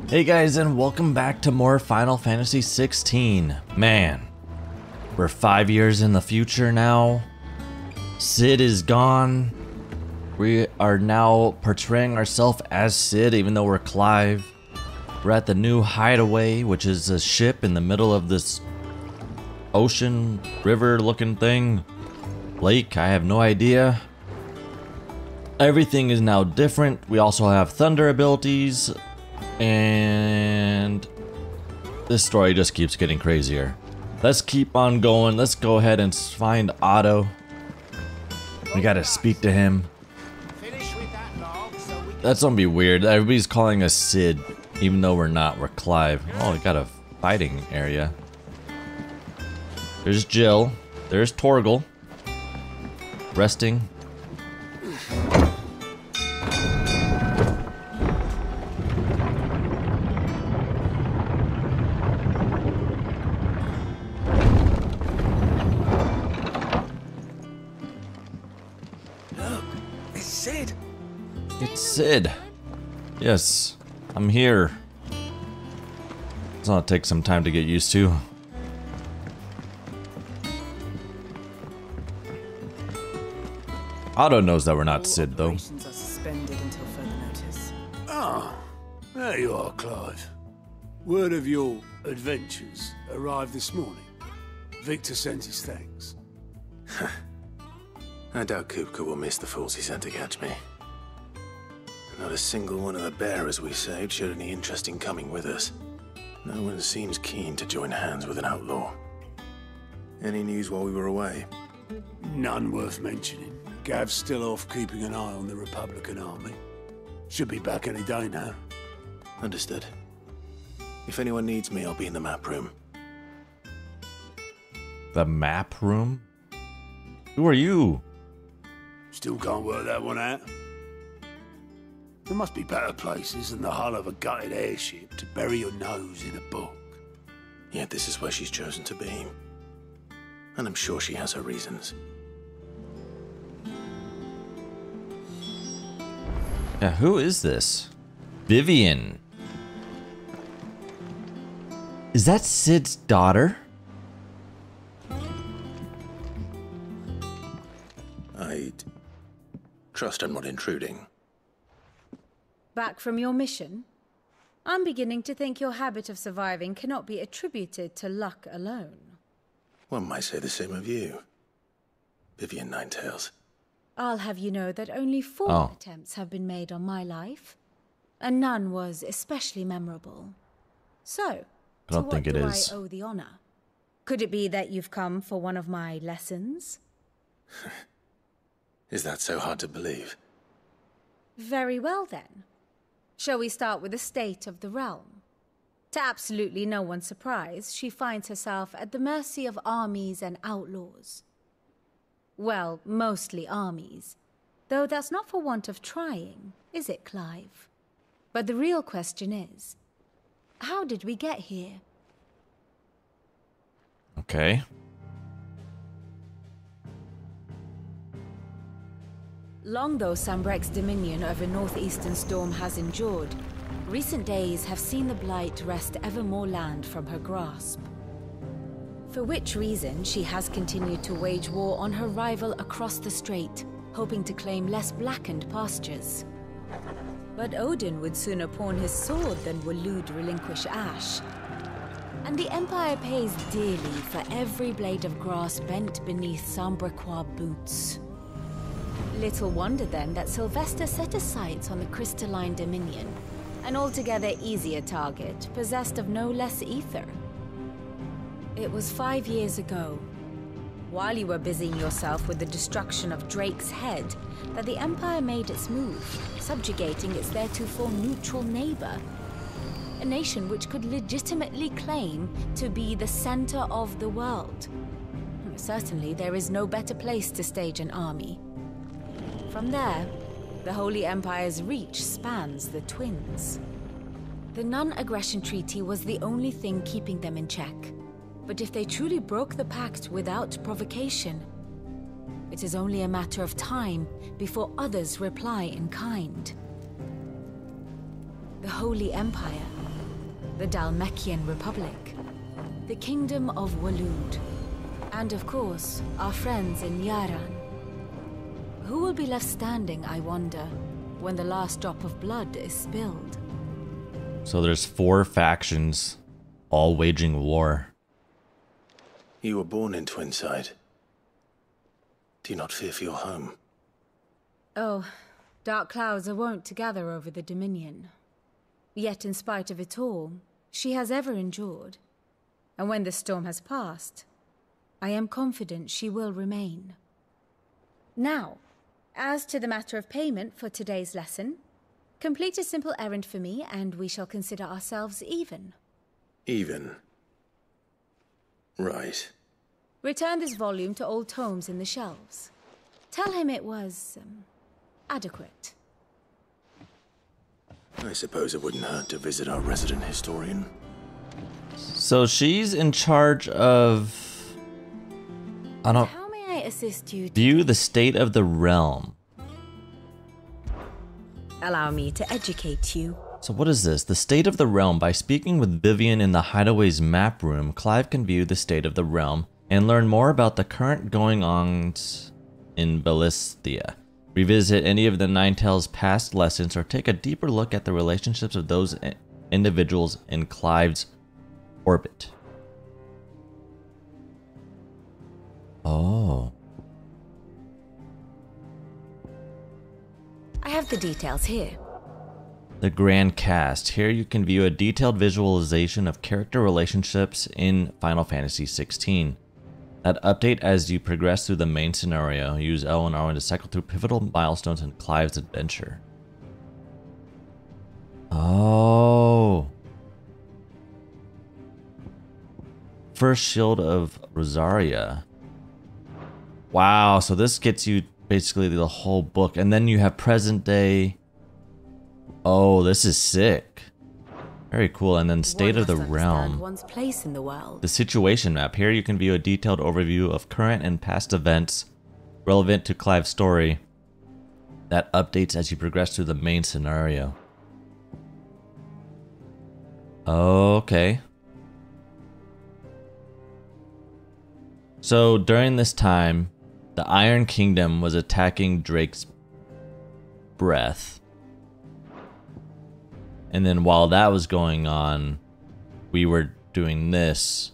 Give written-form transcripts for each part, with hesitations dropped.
Hey guys, and welcome back to more Final Fantasy XVI. Man, we're 5 years in the future now. Cid is gone. We are now portraying ourselves as Cid, even though we're Clive. We're at the new Hideaway, which is a ship in the middle of this ocean, river looking thing. Lake, I have no idea. Everything is now different. We also have thunder abilities. And this story just keeps getting crazier. Let's keep on going. Let's go ahead and find Otto. We gotta speak to him. That's gonna be weird. Everybody's calling us Cid, even though we're not. We're Clive. Oh, we got a fighting area. There's Jill. There's Torgal. Resting. It's Cid. Yes, I'm here. It's gonna take some time to get used to. Otto knows that we're not Cid, though. Operations are suspended until further notice. Ah, there you are, Clive. Word of your adventures arrived this morning. Victor sent his thanks. I doubt Kupka will miss the fools he sent to catch me. Not a single one of the bearers we saved showed any interest in coming with us. No one seems keen to join hands with an outlaw. Any news while we were away? None worth mentioning. Gav's still off keeping an eye on the Republican army. Should be back any day now. Understood. If anyone needs me, I'll be in the map room. The map room? Who are you? Still can't work that one out. There must be better places than the hull of a gutted airship to bury your nose in a book. Yet this is where she's chosen to be. And I'm sure she has her reasons. Yeah, who is this? Vivian. Is that Cid's daughter? I'd trust I'm not intruding. Back from your mission? I'm beginning to think your habit of surviving cannot be attributed to luck alone. One might say the same of you, Vivian Ninetails. I'll have you know that only 4 attempts have been made on my life, and none was especially memorable. So, to what do I owe the honor? Could it be that you've come for one of my lessons? Is that so hard to believe? Very well then. Shall we start with the state of the realm? To absolutely no one's surprise, she finds herself at the mercy of armies and outlaws. Well, mostly armies. Though that's not for want of trying, is it, Clive? But the real question is, how did we get here? Okay. Long though Sambrek's dominion over northeastern Storm has endured, recent days have seen the Blight wrest ever more land from her grasp. For which reason she has continued to wage war on her rival across the strait, hoping to claim less blackened pastures. But Odin would sooner pawn his sword than Waloed relinquish Ash. And the Empire pays dearly for every blade of grass bent beneath Sambrequois boots. Little wonder then that Sylvester set his sights on the crystalline dominion, an altogether easier target, possessed of no less ether. It was 5 years ago, while you were busying yourself with the destruction of Drake's head, that the Empire made its move, subjugating its theretofore neutral neighbor. A nation which could legitimately claim to be the center of the world. Certainly there is no better place to stage an army. From there, the Holy Empire's reach spans the Twins. The non-aggression treaty was the only thing keeping them in check. But if they truly broke the pact without provocation, it is only a matter of time before others reply in kind. The Holy Empire, the Dalmekian Republic, the Kingdom of Waloed, and of course, our friends in Yaran. Who will be left standing, I wonder, when the last drop of blood is spilled? So there's 4 factions, all waging war. You were born in Twinside. Do you not fear for your home? Oh, dark clouds are wont to gather over the Dominion. Yet in spite of it all, she has ever endured. And when the storm has passed, I am confident she will remain. Now, as to the matter of payment for today's lesson, complete a simple errand for me and we shall consider ourselves even. Even? Right. Return this volume to old tomes in the shelves. Tell him it was, adequate. I suppose it wouldn't hurt to visit our resident historian. So she's in charge of... I don't... How may I assist you? View the state of the realm. Allow me to educate you. So what is this? The state of the realm. By speaking with Vivian in the Hideaway's map room, Clive can view the state of the realm and learn more about the current going-ons in Valisthea. Revisit any of the Ninetales' past lessons or take a deeper look at the relationships of those individuals in Clive's orbit. Oh. I have the details here. The Grand Cast. Here you can view a detailed visualization of character relationships in Final Fantasy XVI. That update as you progress through the main scenario. Use L and R to cycle through pivotal milestones in Clive's adventure. Oh. First Shield of Rosaria. Wow, so this gets you basically the whole book. And then you have present day. Oh, this is sick. Very cool. And then State of the Realm. One's place in the world. The situation map. Here you can view a detailed overview of current and past events relevant to Clive's story that updates as you progress through the main scenario. Okay. So during this time, the Iron Kingdom was attacking Drake's Breath. And then while that was going on, we were doing this.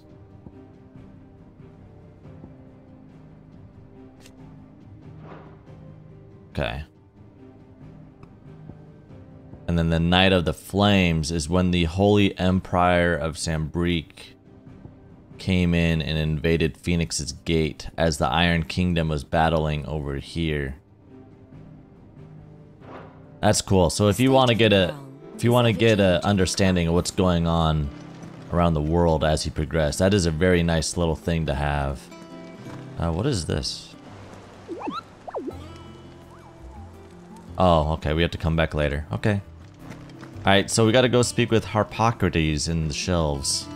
Okay. And then the Night of the Flames is when the Holy Empire of Sambrique came in and invaded Phoenix's Gate as the Iron Kingdom was battling over here. That's cool. So if you want to get a understanding of what's going on around the world as you progress, that is a very nice little thing to have. What is this? Oh, okay. We have to come back later. Okay. Alright, so we gotta go speak with Harpocrates in the shelves.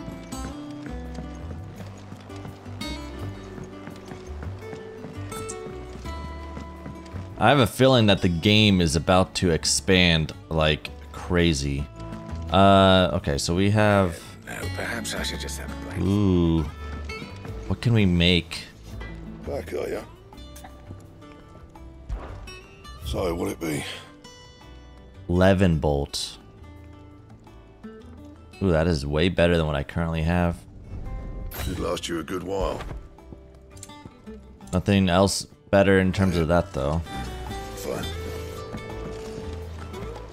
I have a feeling that the game is about to expand like crazy. Okay, so we have... Now, perhaps I should just have a break. Ooh. What can we make? Back, are ya? So, what'll it be? Levin Bolt. Ooh, that is way better than what I currently have. Should last you a good while. Nothing else better in terms of that, though. Fine.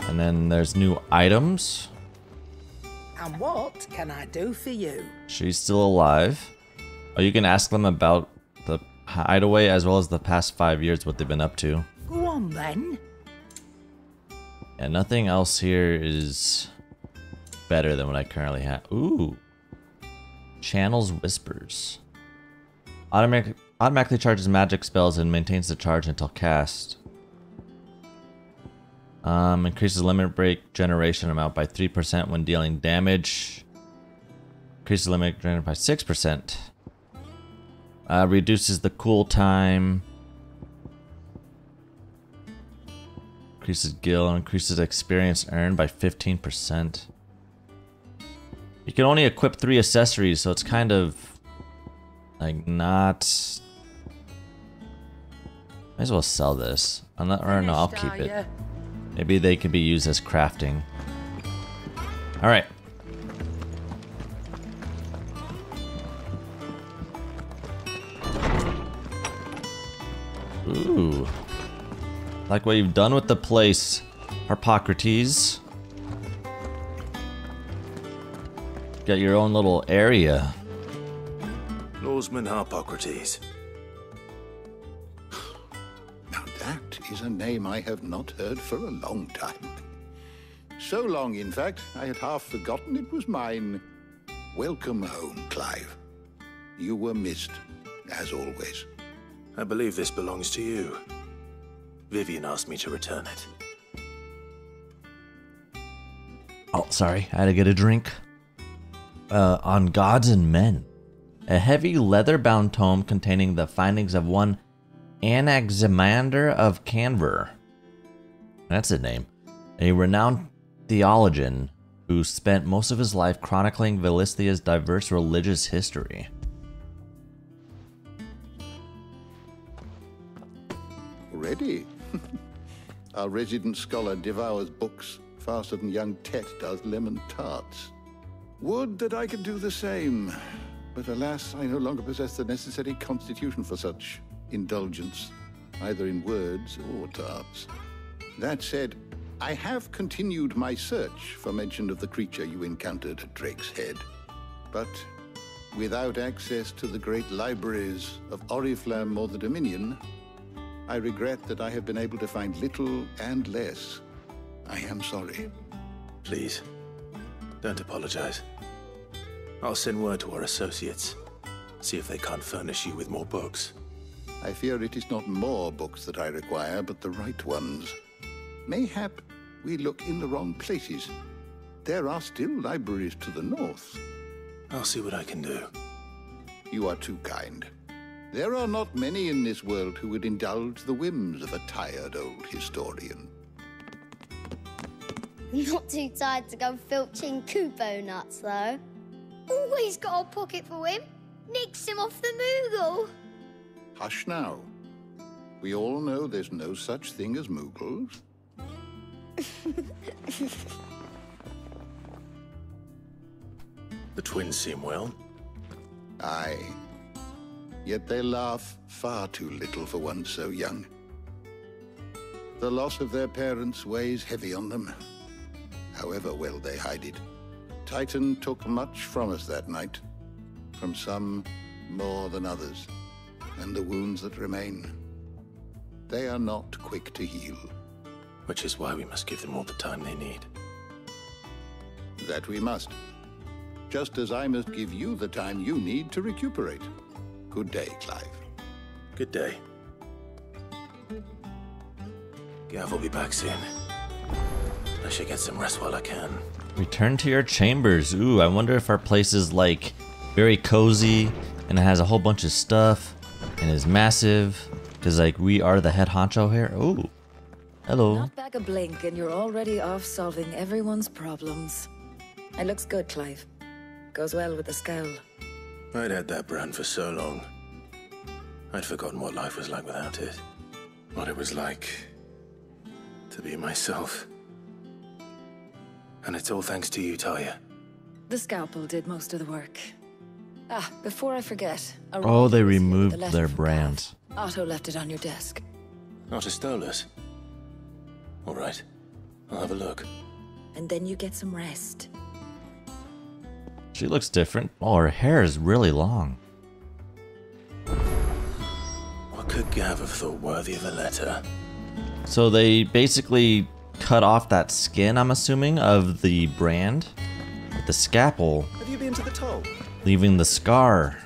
And then there's new items. And what can I do for you? She's still alive. Oh, you can ask them about the Hideaway as well as the past 5 years, what they've been up to. Go on then. And nothing else here is better than what I currently have. Ooh. Channels Whispers. Automatically charges magic spells and maintains the charge until cast. Increases limit break generation amount by 3% when dealing damage. Increases limit generation by 6%. Reduces the cool time. Increases gil and increases experience earned by 15%. You can only equip 3 accessories, so it's kind of like not. Might as well sell this. I'm not, or no, I'll keep it. Maybe they could be used as crafting. All right. Ooh. Like what you've done with the place, Harpocrates. Got your own little area. Lawsman Harpocrates. Now that is a name I have not heard for a long time. So long, in fact, I had half forgotten it was mine. Welcome home, Clive. You were missed, as always. I believe this belongs to you. Vivian asked me to return it. Oh, sorry, I had to get a drink. On Gods and Men. A heavy leather-bound tome containing the findings of one Anaximander of Canver. That's a name. A renowned theologian who spent most of his life chronicling Valisthea's diverse religious history. Ready? Our resident scholar devours books faster than young Tet does lemon tarts. Would that I could do the same, but alas, I no longer possess the necessary constitution for such indulgence, either in words or tarts. That said, I have continued my search for mention of the creature you encountered at Drake's Head, but without access to the great libraries of Oriflamme or the Dominion, I regret that I have been able to find little and less. I am sorry. Please, don't apologize. I'll send word to our associates. See if they can't furnish you with more books. I fear it is not more books that I require, but the right ones. Mayhap we look in the wrong places. There are still libraries to the north. I'll see what I can do. You are too kind. There are not many in this world who would indulge the whims of a tired old historian. Not too tired to go filching Kupo nuts, though. Always got a pocket for him. Nicks him off the Moogle. Hush now. We all know there's no such thing as Moogles. The twins seem well. Aye. Yet they laugh far too little for one so young. The loss of their parents weighs heavy on them, however well they hide it. Titan took much from us that night, from some more than others, and the wounds that remain, they are not quick to heal. Which is why we must give them all the time they need. That we must. Just as I must give you the time you need to recuperate. Good day, Clive. Good day. Gav will be back soon. I should get some rest while I can. Return to your chambers. Ooh, I wonder if our place is like very cozy and it has a whole bunch of stuff and is massive. Because like we are the head honcho here. Ooh. Hello. Not back a blink and you're already off solving everyone's problems. It looks good, Clive. Goes well with the scowl. I'd had that brand for so long. I'd forgotten what life was like without it. What it was like to be myself. And it's all thanks to you, Talia. The scalpel did most of the work. Ah, before I forget. Oh, they removed their brand. Otto left it on your desk. Not a stolus. All right. I'll have a look. And then you get some rest. She looks different. Oh, her hair is really long. What could Gav have thought worthy of a letter? So they basically cut off that skin, I'm assuming, of the brand. The scalpel. Have you been to the toll? Leaving the scar.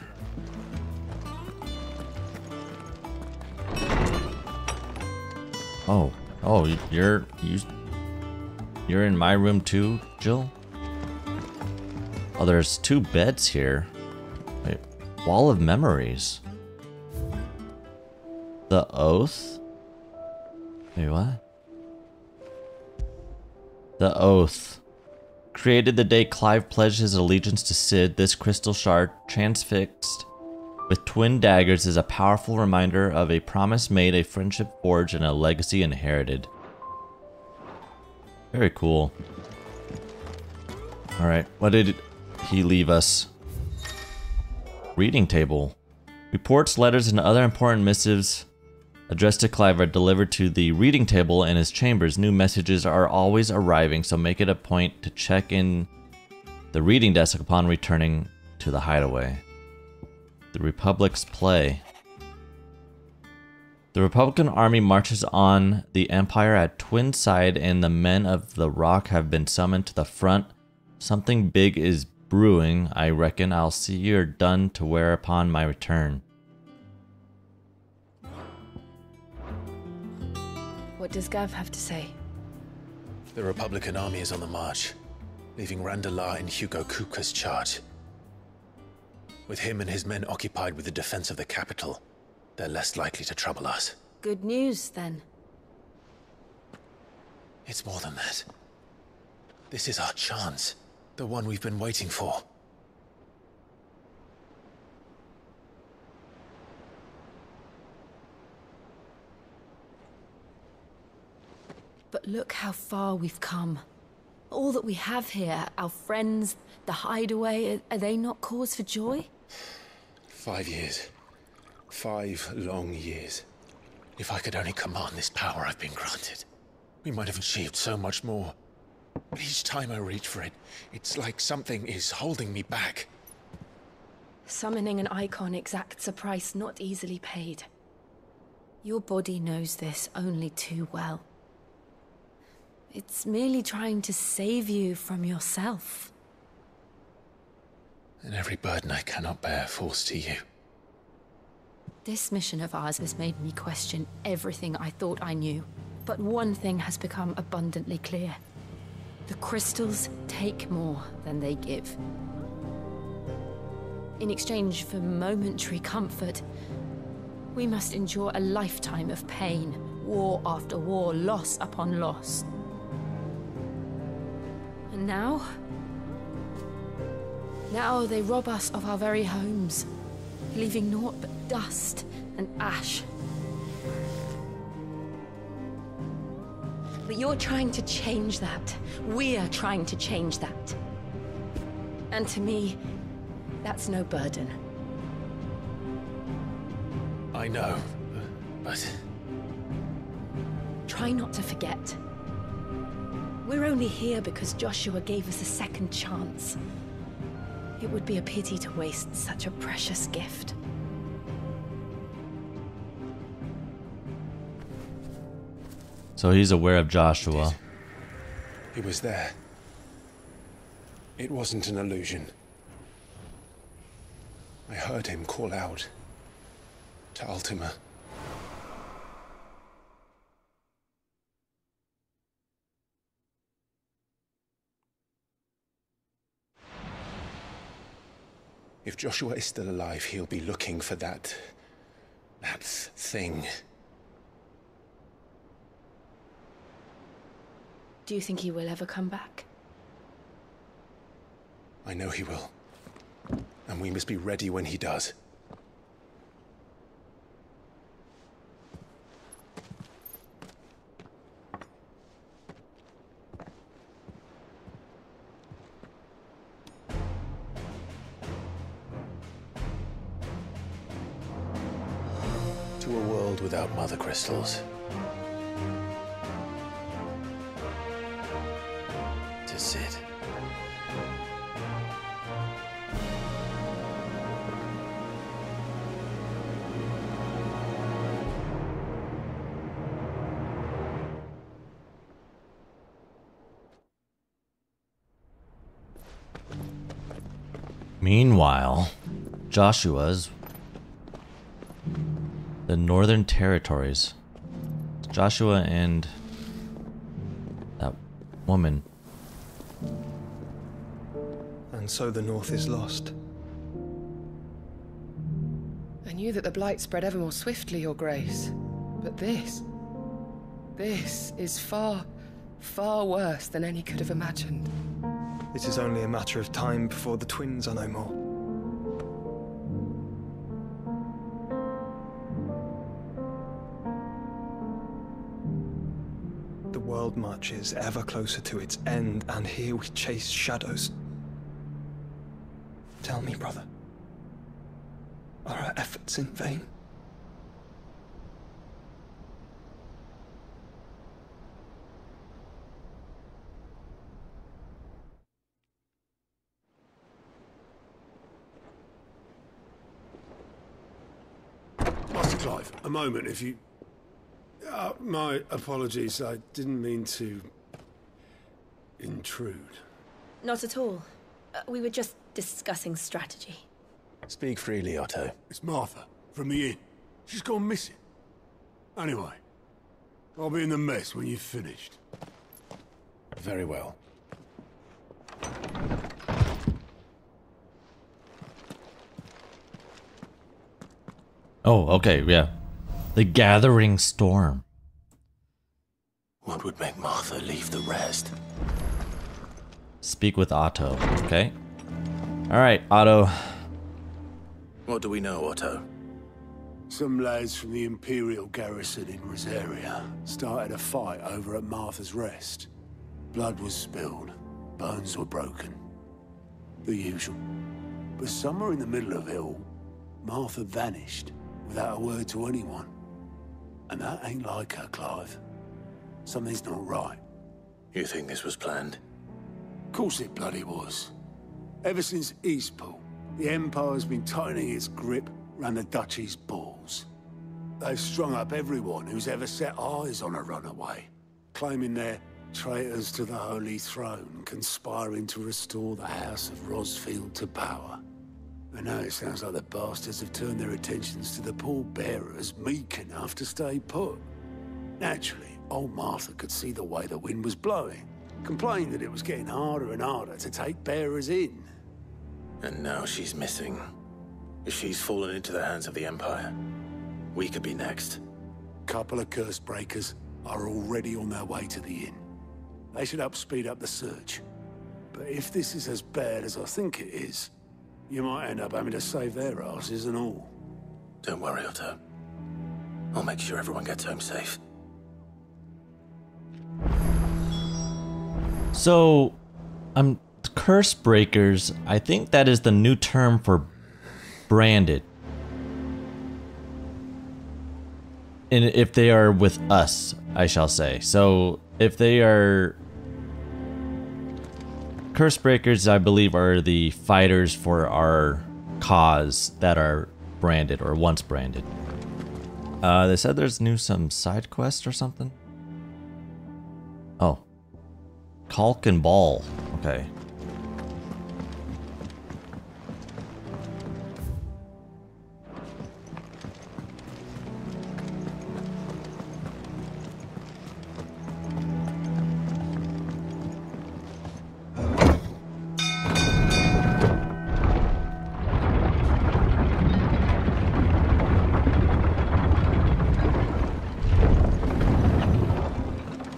Oh. Oh, you're in my room too, Jill? Oh, there's 2 beds here. Wait, Wall of Memories. The Oath? Wait, what? The Oath. Created the day Clive pledged his allegiance to Cid, this crystal shard, transfixed with twin daggers, is a powerful reminder of a promise made, a friendship forged, and a legacy inherited. Very cool. Alright, what did he leave us? Reading table. Reports, letters, and other important missives addressed to Clive are delivered to the reading table in his chambers. New messages are always arriving, so make it a point to check in the reading desk upon returning to the Hideaway. The Republic's play. The Republican army marches on the Empire at twin side, and the men of the Rock have been summoned to the front. Something big is brewing. I reckon I'll see you're done to wear upon my return. What does Gav have to say? The Republican army is on the march, leaving Randalar in Hugo Kuka's charge. With him and his men occupied with the defense of the capital, they're less likely to trouble us. Good news, then. It's more than that. This is our chance. The one we've been waiting for. But look how far we've come. All that we have here, our friends, the Hideaway, are they not cause for joy? 5 years. 5 long years. If I could only command this power I've been granted, we might have achieved so much more. But each time I reach for it, it's like something is holding me back. Summoning an Eikon exacts a price not easily paid. Your body knows this only too well. It's merely trying to save you from yourself. And every burden I cannot bear falls to you. This mission of ours has made me question everything I thought I knew. But one thing has become abundantly clear. The crystals take more than they give. In exchange for momentary comfort, we must endure a lifetime of pain, war after war, loss upon loss. And now they rob us of our very homes, leaving naught but dust and ash. But you're trying to change that. We're trying to change that. And to me, that's no burden. I know, but... Try not to forget. We're only here because Joshua gave us a second chance. It would be a pity to waste such a precious gift. So he's aware of Joshua. He was there. It wasn't an illusion. I heard him call out to Ultima. If Joshua is still alive, he'll be looking for that thing. Do you think he will ever come back? I know he will. And we must be ready when he does. To a world without mother crystals. To Cid. Meanwhile, Joshua's the Northern Territories. Joshua and that woman. And so the North is lost. I knew that the Blight spread ever more swiftly, Your Grace. But this is far, far worse than any could have imagined. It is only a matter of time before the twins are no more. The world marches ever closer to its end, and here we chase shadows. Tell me, brother, are our efforts in vain? Master Clive, a moment, if you... my apologies, I didn't mean to... intrude. Not at all. We were just discussing strategy. Speak freely, Otto. It's Martha, from the inn. She's gone missing. Anyway, I'll be in the mess when you've finished. Very well. Oh, okay, yeah. The Gathering Storm. What would make Martha leave the rest? Speak with Otto, okay? Alright, Otto. What do we know, Otto? Some lads from the Imperial garrison in Rosaria started a fight over at Martha's Rest. Blood was spilled, bones were broken. The usual. But somewhere in the middle of it all, Martha vanished without a word to anyone. And that ain't like her, Clive. Something's not right. You think this was planned? Of course it bloody was. Ever since Eastpool, the Empire's been tightening its grip round the Duchy's balls. They've strung up everyone who's ever set eyes on a runaway, claiming they're traitors to the Holy Throne, conspiring to restore the House of Rosfield to power. And now it sounds like the bastards have turned their attentions to the pallbearers meek enough to stay put. Naturally, old Martha could see the way the wind was blowing, complained that it was getting harder and harder to take bearers in. And now she's missing. If she's fallen into the hands of the Empire, we could be next. Couple of curse breakers are already on their way to the inn. They should help speed up the search. But if this is as bad as I think it is, you might end up having to save their asses and all. Don't worry, Otto. I'll make sure everyone gets home safe. So, curse breakers, I think that is the new term for branded. And if they are with us, I shall say. So, if they are... Curse breakers, I believe, are the fighters for our cause that are branded, or once branded. They said there's some side quest or something? Oh. Calk and Ball. Okay.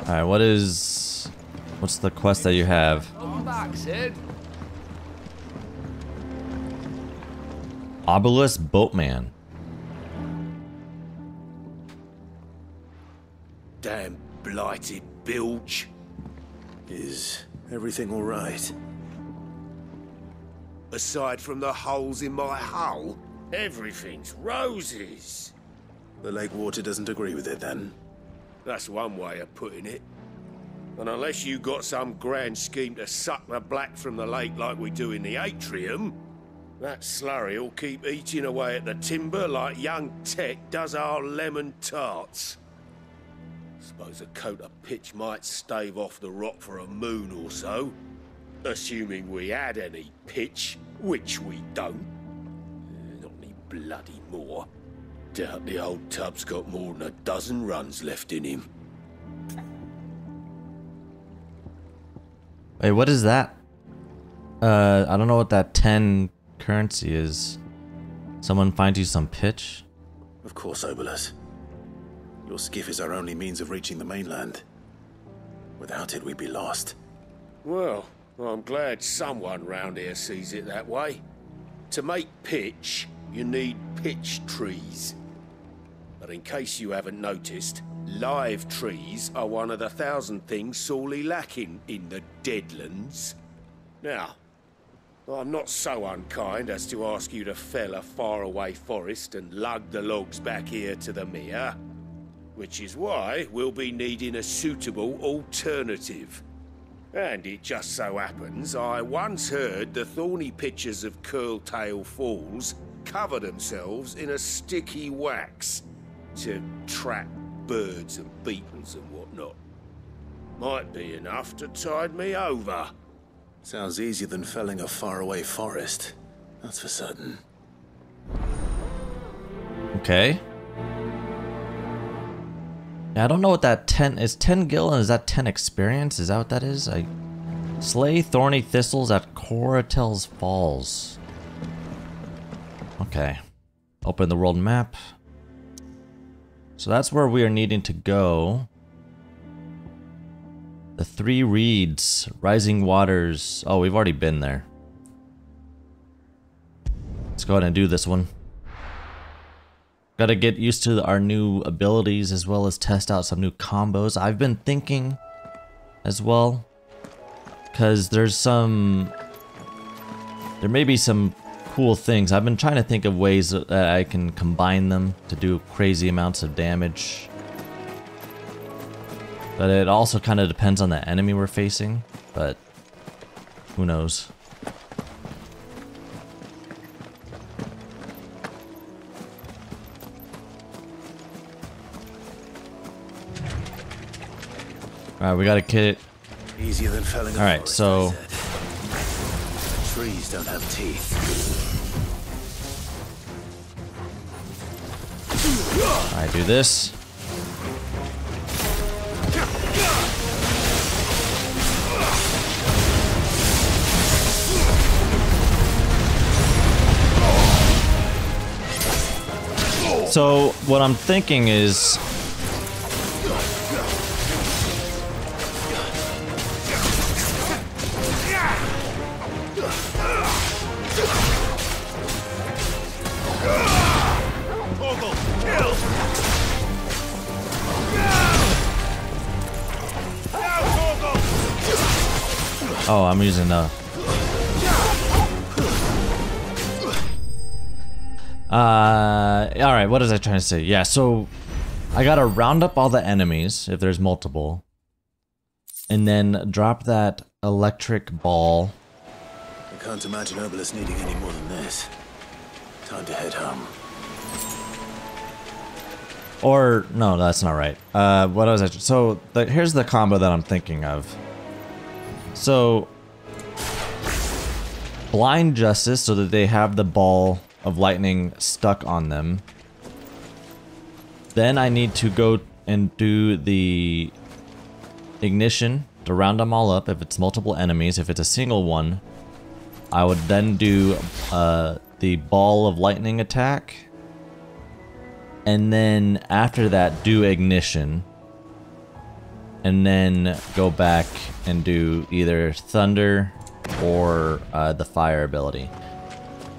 Alright, what's the quest that you have? Welcome back, Sid. Obelisk Boatman. Damn blighted bilge. Is everything all right? Aside from the holes in my hull, everything's roses. The lake water doesn't agree with it, then? That's one way of putting it. And unless you got some grand scheme to suck the black from the lake like we do in the atrium, that slurry'll keep eating away at the timber like young Tech does our lemon tarts. Suppose a coat of pitch might stave off the rock for a moon or so, assuming we had any pitch, which we don't. Not any bloody more. Doubt the old tub's got more than a dozen runs left in him. Wait, what is that? I don't know what that 10 currency is. Someone find you some pitch? Of course, Obelus. Your skiff is our only means of reaching the mainland. Without it, we'd be lost. Well, I'm glad someone round here sees it that way. To make pitch, you need pitch trees. But in case you haven't noticed, live trees are one of the 1,000 things sorely lacking in the Deadlands. Now, I'm not so unkind as to ask you to fell a faraway forest and lug the logs back here to the mere, which is why we'll be needing a suitable alternative. And it just so happens I once heard the thorny pitchers of Curltail Falls cover themselves in a sticky wax to trap birds and beetles and whatnot. Might be enough to tide me over. Sounds easier than felling a faraway forest. That's for certain. Okay. Yeah, I don't know what that 10 is. 10 gil and is that 10 experience? Is that what that is? I slay thorny thistles at Coratel's Falls. Okay. Open the world map. So that's where we are needing to go. The 3 reeds, rising waters. Oh, we've already been there. Let's go ahead and do this one. Gotta get used to our new abilities as well as test out some new combos. I've been thinking as well, because there may be some cool things. I've been trying to think of ways that I can combine them to do crazy amounts of damage. But it also kind of depends on the enemy we're facing, but who knows. Alright, we gotta get it. Easier than felling. Alright, so trees don't have teeth. Alright, do this. So what I'm thinking is oh, I'm using the alright, what was I trying to say? Yeah, so I gotta round up all the enemies, if there's multiple, and then drop that electric ball. I can't imagine Herbalist needing any more than this. Time to head home. Or, no, that's not right. What was I? So, here's the combo that I'm thinking of. So, blind justice so that they have the ball of lightning stuck on them. Then I need to go and do the ignition to round them all up if it's multiple enemies. If it's a single one, I would then do the ball of lightning attack. And then after that, do ignition. And then go back and do either thunder or the fire ability.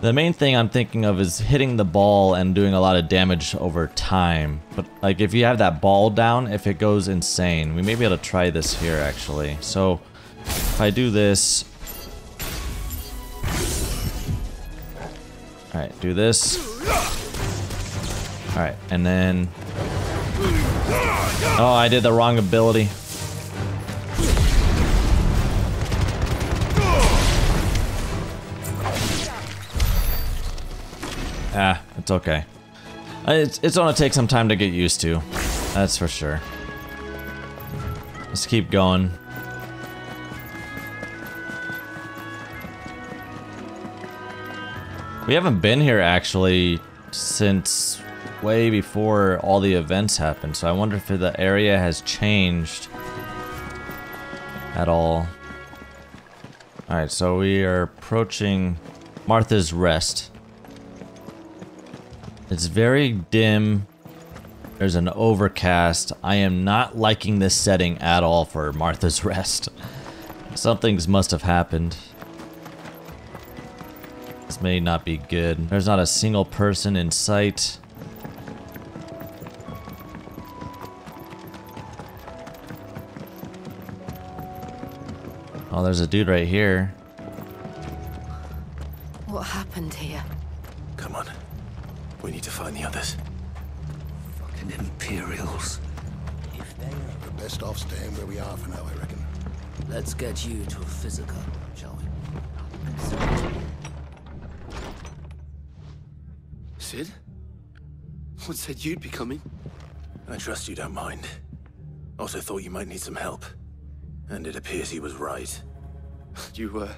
The main thing I'm thinking of is hitting the ball and doing a lot of damage over time. But like if you have that ball down, if it goes insane, we may be able to try this here actually. So if I do this, all right, do this. All right, and then, oh, I did the wrong ability. Ah, it's okay. It's gonna take some time to get used to. That's for sure. Let's keep going. We haven't been here actually since way before all the events happened, so I wonder if the area has changed at all. Alright, so we are approaching Martha's Rest. It's very dim. There's an overcast. I am not liking this setting at all for Martha's Rest. Some things must have happened. This may not be good. There's not a single person in sight. Oh, there's a dude right here. What happened here? Come on. We need to find the others. Fucking Imperials. We're best off staying where we are for now, I reckon. Let's get you to a physical, shall we? Sid? What said you'd be coming? I trust you don't mind. Also thought you might need some help. And it appears he was right. You,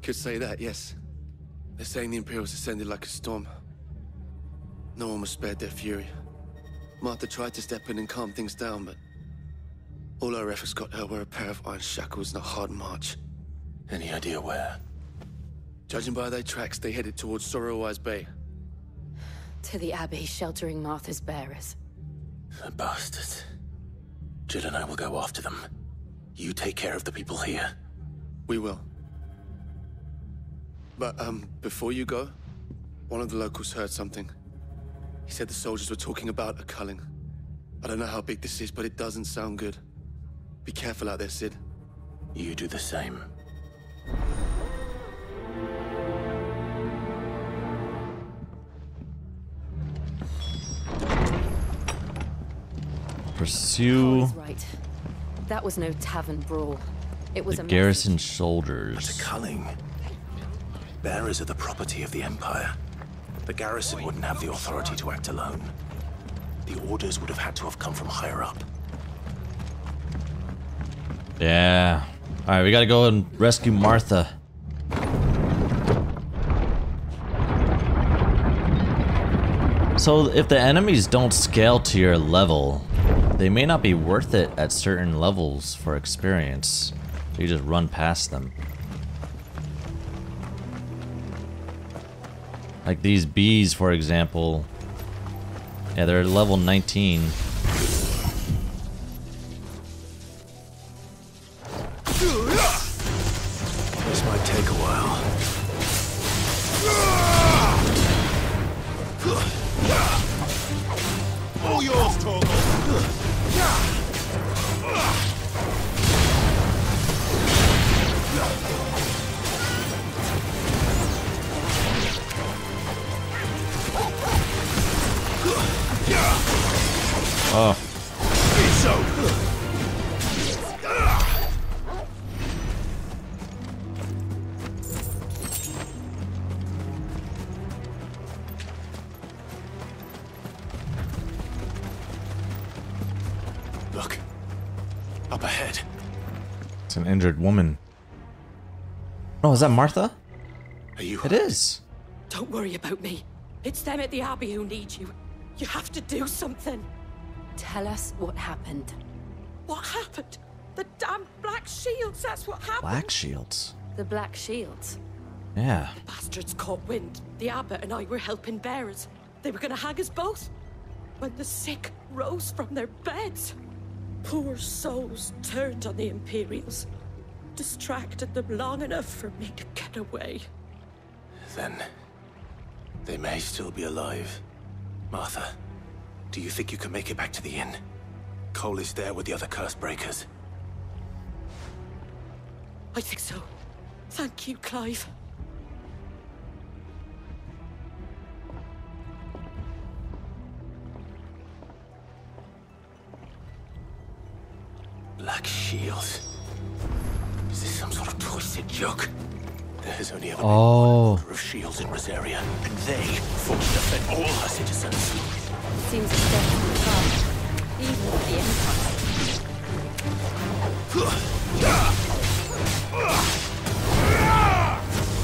could say that, yes. They're saying the Imperials ascended like a storm. No one was spared their fury. Martha tried to step in and calm things down, but all our efforts got her were a pair of iron shackles and a hard march. Any idea where? Judging by their tracks, they headed towards Sorrowwise Bay. To the Abbey, sheltering Martha's bearers. The bastards. Jill and I will go after them. You take care of the people here. We will. But, before you go, one of the locals heard something. He said the soldiers were talking about a culling. I don't know how big this is, but it doesn't sound good. Be careful out there, Sid. You do the same. Pursue He's right. That was no tavern brawl. It was the a garrison message. soldiers. But a culling. Bearers are the property of the Empire. The garrison wouldn't have the authority to act alone. The orders would have had to have come from higher up. Yeah. Alright, we gotta go and rescue Martha. So if the enemies don't scale to your level, they may not be worth it at certain levels for experience. You just run past them. Like these bees, for example. Yeah, they're level 19. This might take a while. All yours, Torgal. Oh. Look. Up ahead. It's an injured woman. Oh, is that Martha? Are you? It is. Don't worry about me. It's them at the Abbey who need you. You have to do something. Tell us what happened. What happened? The damn Black Shields, that's what happened. Black shields. The Black Shields? Yeah. The bastards caught wind. The abbot and I were helping bearers. They were gonna hang us both. When the sick rose from their beds. Poor souls turned on the Imperials. Distracted them long enough for me to get away. Then they may still be alive. Martha, do you think you can make it back to the inn? Cole is there with the other curse breakers. I think so. Thank you, Clive. Black shields. Is this some sort of twisted joke? There has only ever been one order of shields in Rosaria, and they fought to defend all her citizens. Seems a step too far, even with the Empire.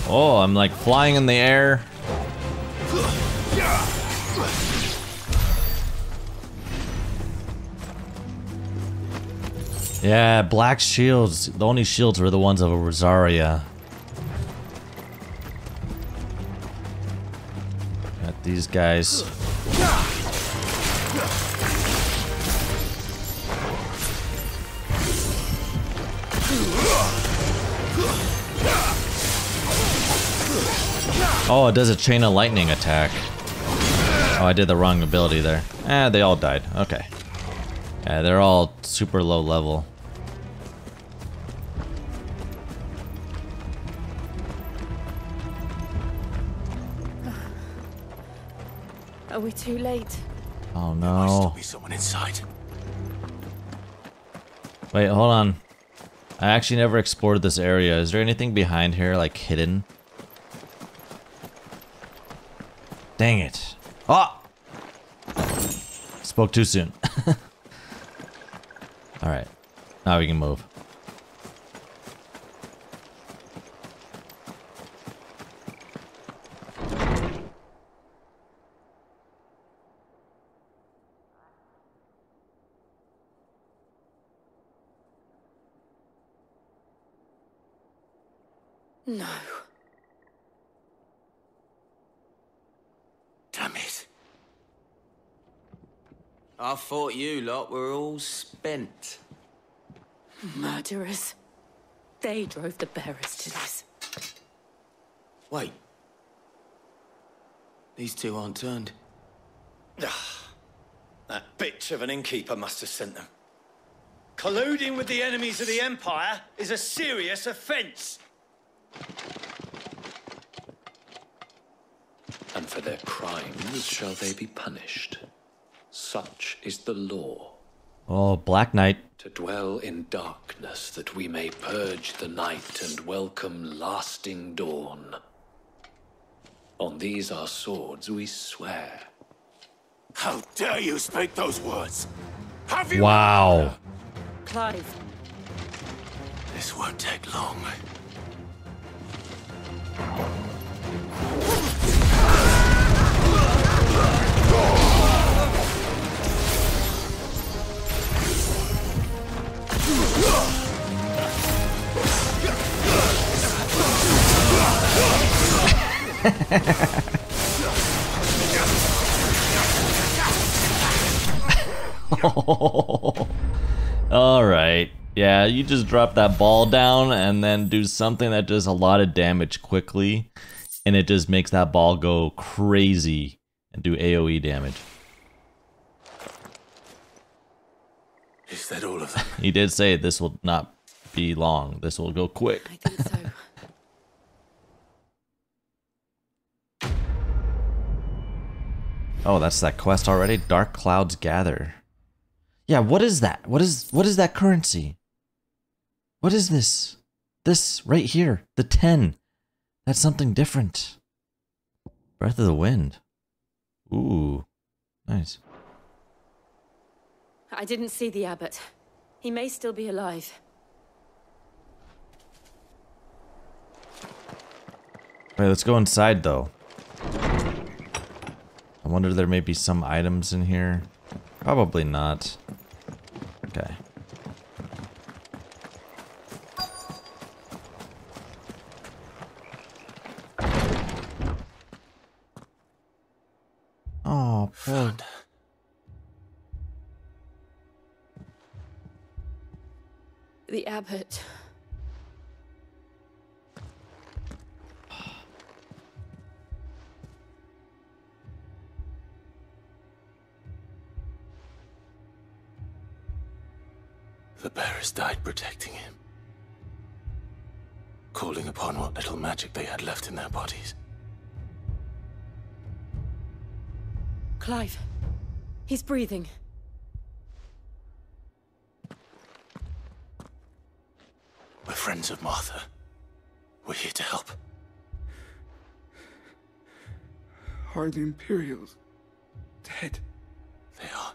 Oh, I'm like flying in the air. Yeah, black shields. The only shields were the ones of a Rosaria. Got these guys. Oh, it does a chain of lightning attack. Oh, I did the wrong ability there. They all died. Okay. Yeah, they're all super low level. Are we too late? Oh There might still no. be someone inside. Wait, hold on. I actually never explored this area. Is there anything behind here, like, hidden? Dang it. Oh! Spoke too soon. Alright. Now we can move. No. Damn it. I thought you lot were all spent. Murderers. They drove the bearers to this. Wait. These two aren't turned. That bitch of an innkeeper must have sent them. Colluding with the enemies of the Empire is a serious offence. And for their crimes shall they be punished. Such is the law. Oh, Black Knight. To dwell in darkness that we may purge the night and welcome lasting dawn. On these our swords we swear. How dare you speak those words? Have you? Wow. Clive. This won't take long. Alright. Yeah, you just drop that ball down and then do something that does a lot of damage quickly. And it just makes that ball go crazy and do AoE damage. Is that all of them? He did say this will not be long. This will go quick. I think so. Oh, that's that quest already? Dark Clouds Gather. Yeah, what is that? What is that currency? What is this? This right here, the 10. That's something different. Breath of the Wind. Ooh, nice. I didn't see the abbot. He may still be alive. Wait, let's go inside though. I wonder if there may be some items in here. Probably not. Okay. Oh, poor. The abbot. The bearers died protecting him. Calling upon what little magic they had left in their bodies. Clive. He's breathing. We're friends of Martha. We're here to help. Are the Imperials dead? They are.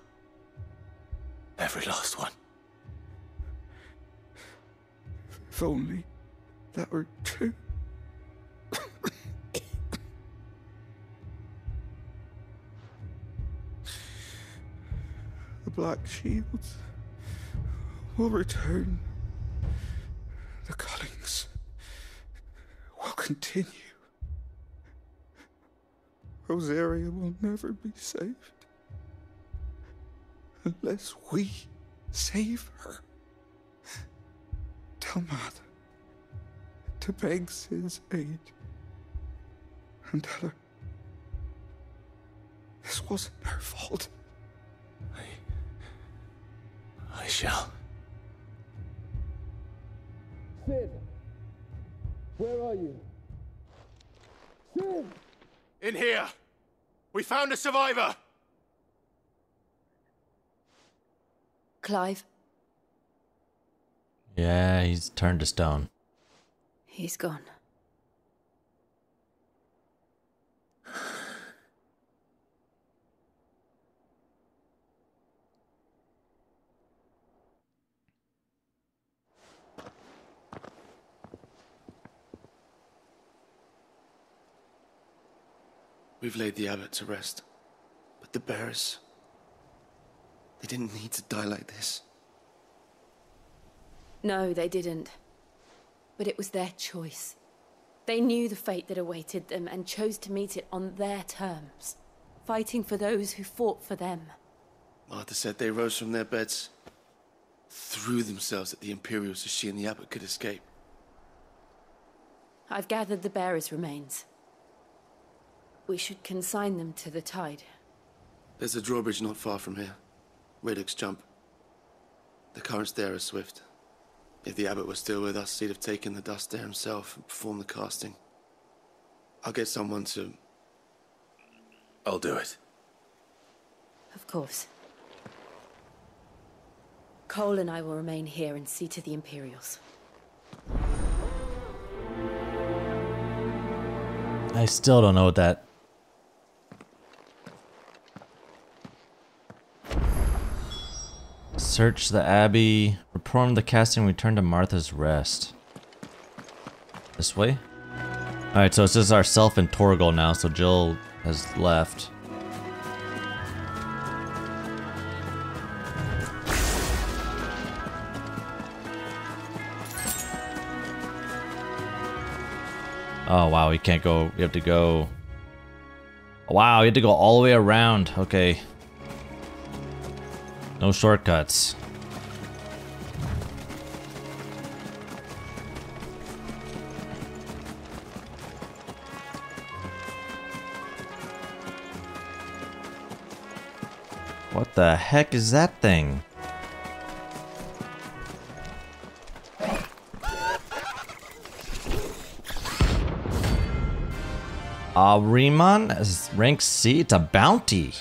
Every last one. If only that were true. The Black Shields will return. The cullings will continue. Rosaria will never be saved unless we save her. Tell Mother to beg Sid's aid And tell her this wasn't her fault. I shall. Sid! Where are you? Sid! In here! We found a survivor! Clive? Yeah, he's turned to stone. He's gone. We've laid the abbot to rest. But the bearers... they didn't need to die like this. No, they didn't. But it was their choice. They knew the fate that awaited them and chose to meet it on their terms, fighting for those who fought for them. Martha said they rose from their beds, threw themselves at the Imperials so she and the abbot could escape. I've gathered the bearers' remains. We should consign them to the tide. There's a drawbridge not far from here. Radix Jump. The currents there are swift. If the abbot was still with us, he'd have taken the dust there himself and performed the casting. I'll get someone to... I'll do it. Of course. Cole and I will remain here and see to the Imperials. I still don't know what that... Search the Abbey, perform the casting, return to Martha's Rest. This way? Alright, so it's just ourself and Torgal now, so Jill has left. Oh wow, we can't go, we have to go... Wow, you have to go all the way around, okay. No shortcuts. What the heck is that thing? Riemann as rank C? It's a bounty.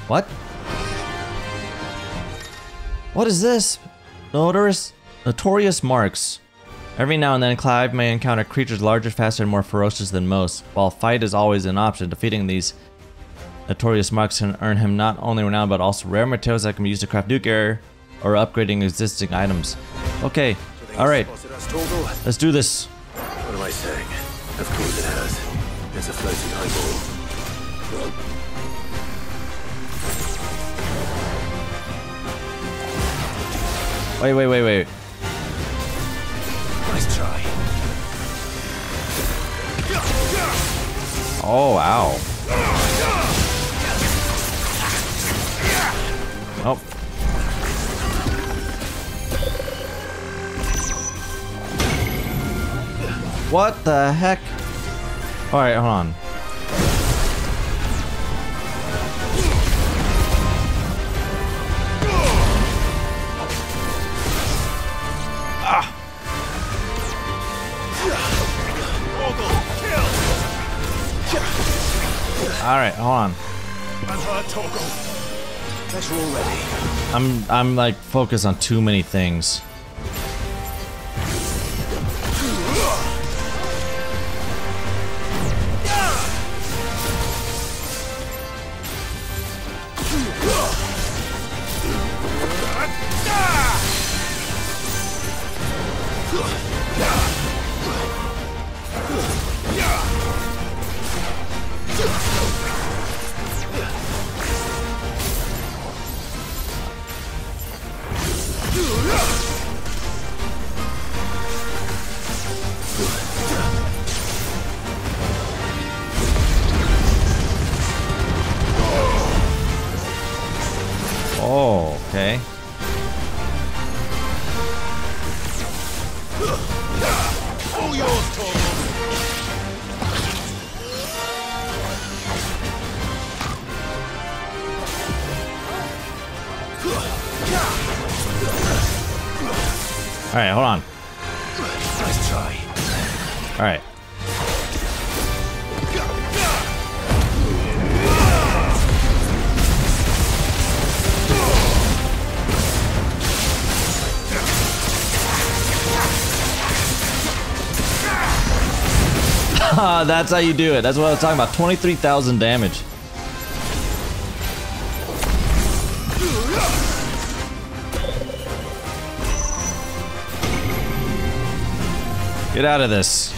What? What is this? Notorious marks. Every now and then, Clive may encounter creatures larger, faster, and more ferocious than most. While fight is always an option, defeating these notorious marks can earn him not only renown, but also rare materials that can be used to craft new gear or upgrading existing items. Okay, alright. Let's do this. What am I saying? Of course it has. There's a floating eyeball. Wait. Nice try. Oh, wow. Oh. What the heck? Alright, hold on. Alright, hold on. I've heard Torgal. Guess we're all ready. I'm like focused on too many things. Alright, hold on. Nice try. Alright. That's how you do it. That's what I was talking about. 23,000 damage. Get out of this.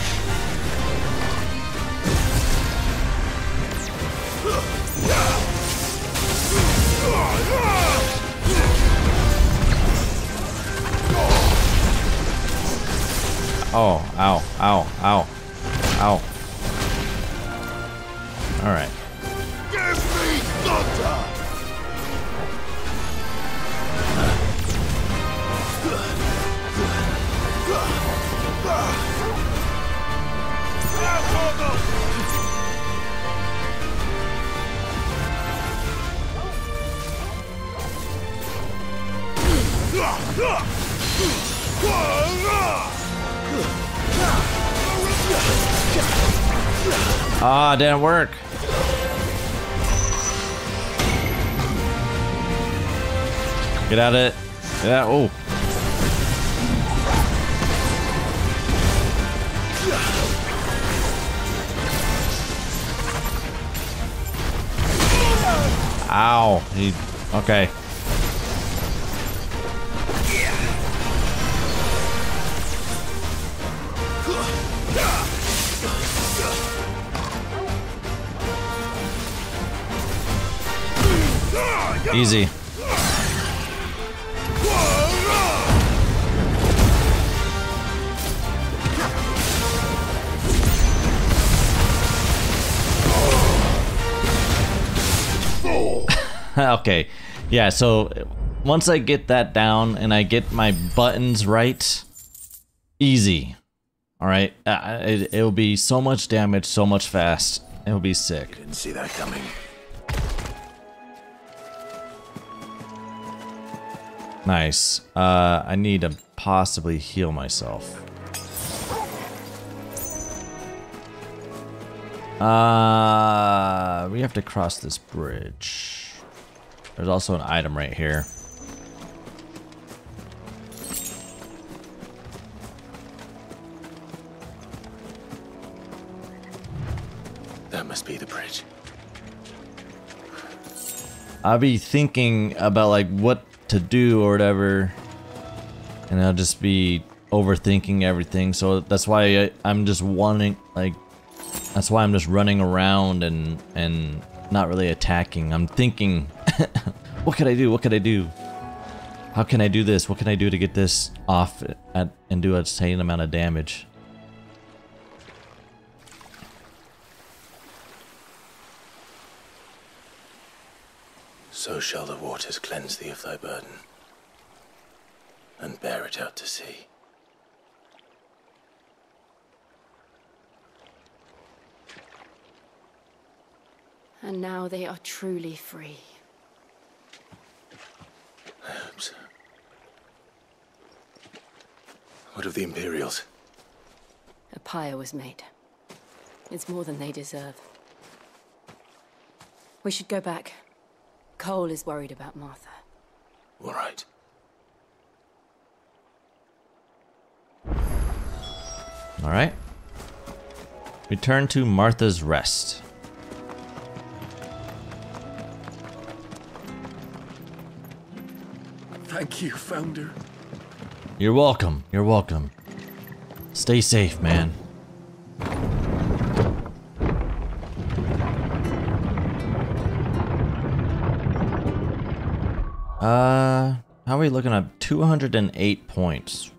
Oh, ow, ow, ow, ow. All right. Give me thunder! Ah, didn't work. Get out of it. Get out. Oh. Ow. He. Okay. Easy. Okay. Yeah, so once I get that down and I get my buttons right, easy. Alright? It'll be so much damage, so much fast. It'll be sick. Didn't see that coming. Nice. I need to possibly heal myself. We have to cross this bridge. There's also an item right here. That must be the bridge. I'll be thinking about like what to do or whatever, and I'll just be overthinking everything. So that's why I'm just wanting, like, that's why I'm just running around and not really attacking. I'm thinking, what could I do? What could I do? How can I do this? What can I do to get this off and do a same amount of damage? So shall the waters cleanse thee of thy burden, and bear it out to sea. And now they are truly free. I hope so. What of the Imperials? A pyre was made. It's more than they deserve. We should go back. Cole is worried about Martha. All right. All right. Return to Martha's Rest. Thank you, Founder. You're welcome. You're welcome. Stay safe, man. How are we looking at 208 points?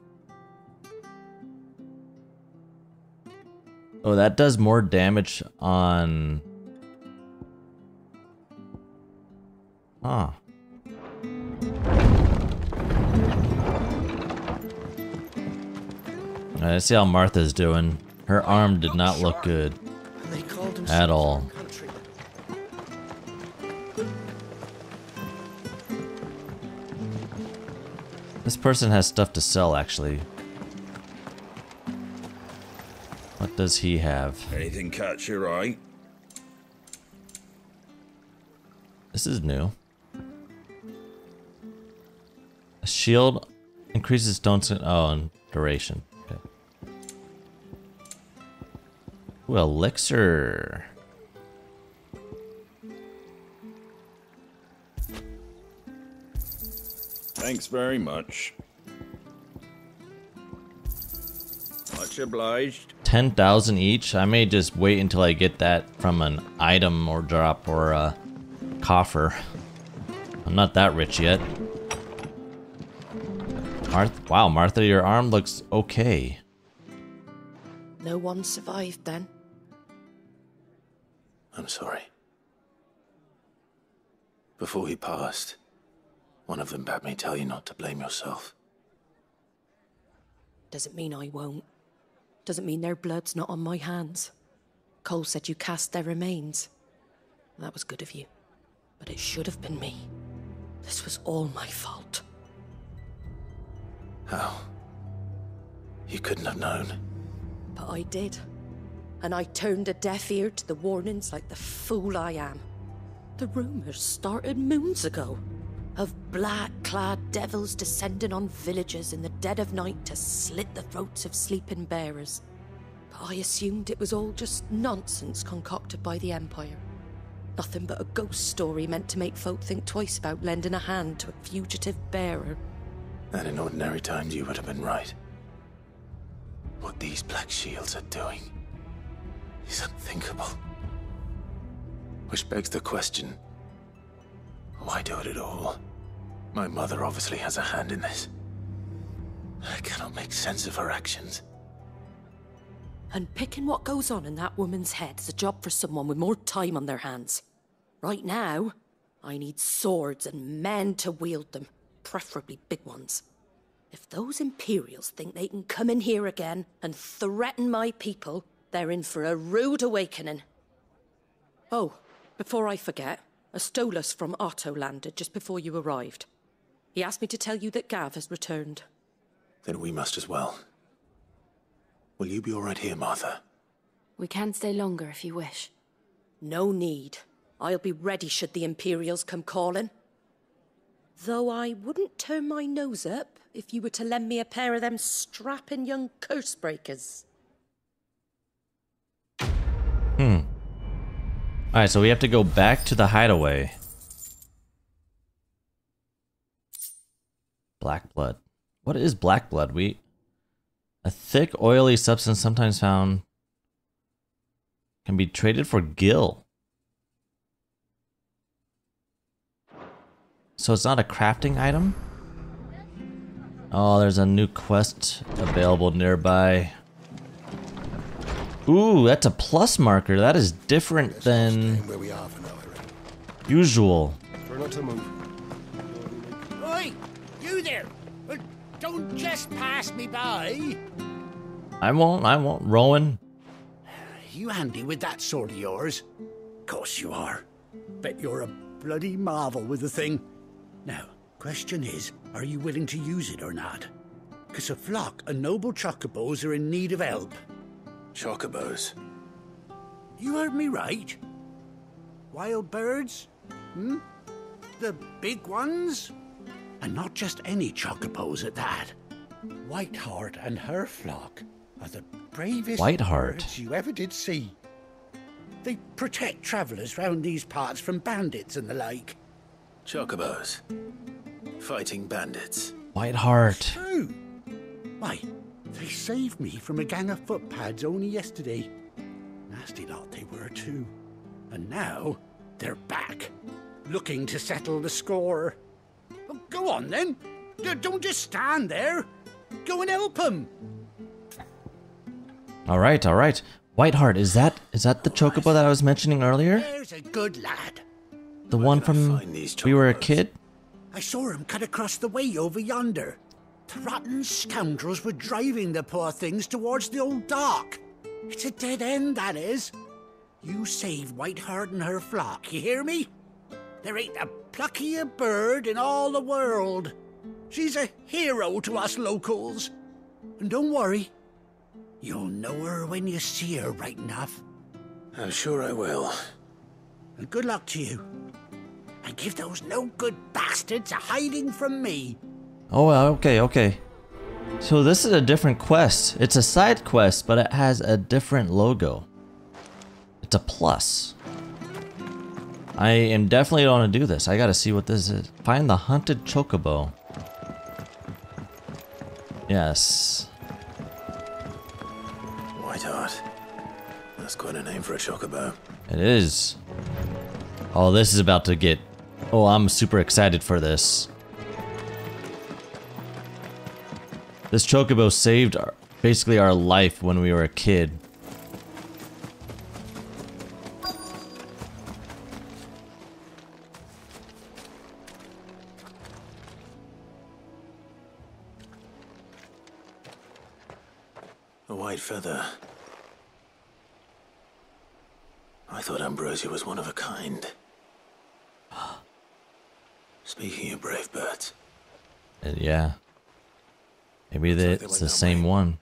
Oh, that does more damage on... Huh. Let's see how Martha's doing. Her arm did not look good at all. This person has stuff to sell, actually. What does he have? Anything catch your eye? This is new. A shield increases stone and duration. Okay. Ooh, elixir. Thanks very much. Much obliged. 10,000 each. I may just wait until I get that from an item or drop or a coffer. I'm not that rich yet. Wow, Martha, your arm looks okay. No one survived then? I'm sorry. Before he passed, one of them bade me tell you not to blame yourself. Doesn't mean I won't. Doesn't mean their blood's not on my hands. Cole said you cast their remains. That was good of you. But it should have been me. This was all my fault. How? You couldn't have known. But I did. And I turned a deaf ear to the warnings like the fool I am. The rumors started moons ago. Of black-clad devils descending on villages in the dead of night to slit the throats of sleeping bearers. But I assumed it was all just nonsense concocted by the Empire. Nothing but a ghost story meant to make folk think twice about lending a hand to a fugitive bearer. And in ordinary times you would have been right. What these Black Shields are doing is unthinkable. Which begs the question, why do it at all? My mother obviously has a hand in this. I cannot make sense of her actions. And picking what goes on in that woman's head is a job for someone with more time on their hands. Right now, I need swords and men to wield them, preferably big ones. If those Imperials think they can come in here again and threaten my people, they're in for a rude awakening. Oh, before I forget, a Stolas from Otto landed just before you arrived. He asked me to tell you that Gav has returned. Then we must as well. Will you be all right here, Martha? We can stay longer if you wish. No need. I'll be ready should the Imperials come calling. Though I wouldn't turn my nose up if you were to lend me a pair of them strapping young cursebreakers. Alright, so we have to go back to the hideaway. Black blood. What is black blood? A thick, oily substance sometimes found can be traded for gil. So it's not a crafting item? Oh, there's a new quest available nearby. Ooh, that's a plus marker. That is different than usual. Try not to move. Oi, you there! Don't just pass me by. I won't, Rowan. You handy with that sword of yours? Course you are. Bet you're a bloody marvel with the thing. Now, question is, are you willing to use it or not? 'Cause a flock of noble chocobos are in need of help. Chocobos? You heard me right. Wild birds? The big ones? And not just any chocobos at that. Whiteheart and her flock are the bravest birds you ever did see. They protect travellers round these parts from bandits and the like. Chocobos. Fighting bandits. Whiteheart. True. Why, they saved me from a gang of footpads only yesterday. Nasty lot they were too. And now, they're back. Looking to settle the score. Well, go on then. Don't just stand there. Go and help them. Alright. Whiteheart, is that the chocobo that I was mentioning earlier? There's a good lad. The one from we were a kid? I saw him cut across the way over yonder. The rotten scoundrels were driving the poor things towards the old dock. It's a dead end, that is. You save Whiteheart and her flock, you hear me? There ain't a pluckier bird in all the world. She's a hero to us locals. And don't worry, you'll know her when you see her right enough. I'm sure I will. And good luck to you. And give those no-good bastards a hiding from me. Oh, okay. So this is a different quest. It's a side quest, but it has a different logo. It's a plus. I am definitely going to do this. I gotta see what this is. Find the hunted chocobo. Yes. Whiteheart. That's quite a name for a chocobo. It is. Oh, this is about to get... Oh, I'm super excited for this. This chocobo saved basically our life when we were a kid. A white feather. I thought Ambrosia was one of a kind. Speaking of brave birds. Yeah. Maybe it's the same one.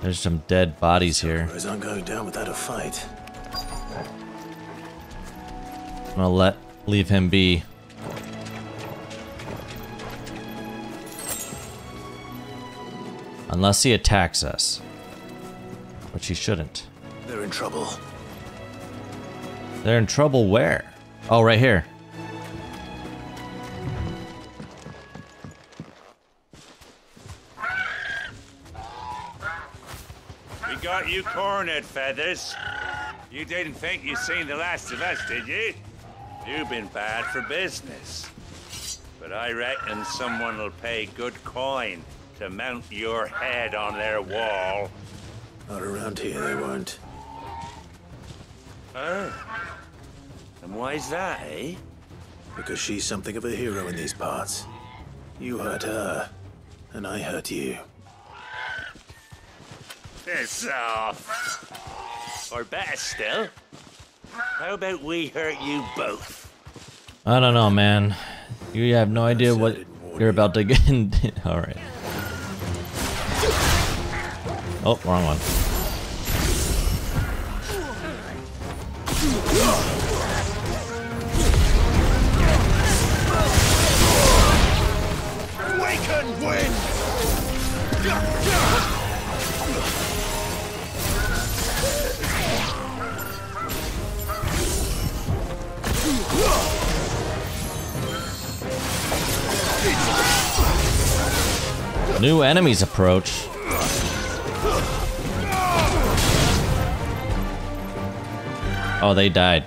There's some dead bodies here. Chocobos aren't going down without a fight. I'm gonna leave him be. Unless he attacks us. Which he shouldn't. They're in trouble. They're in trouble where? Oh, right here. We got you cornered, Feathers. You didn't think you'd seen the last of us, did you? You've been bad for business. But I reckon someone will pay good coin to mount your head on their wall. Not around here, they won't. Oh. And why's that, eh? Because she's something of a hero in these parts. You hurt her, and I hurt you. Piss off. Or better still, how about we hurt you both? I don't know, man. You have no idea what you're about to get into. Alright. Oh, wrong one. We can win! New enemies approach. Oh, they died.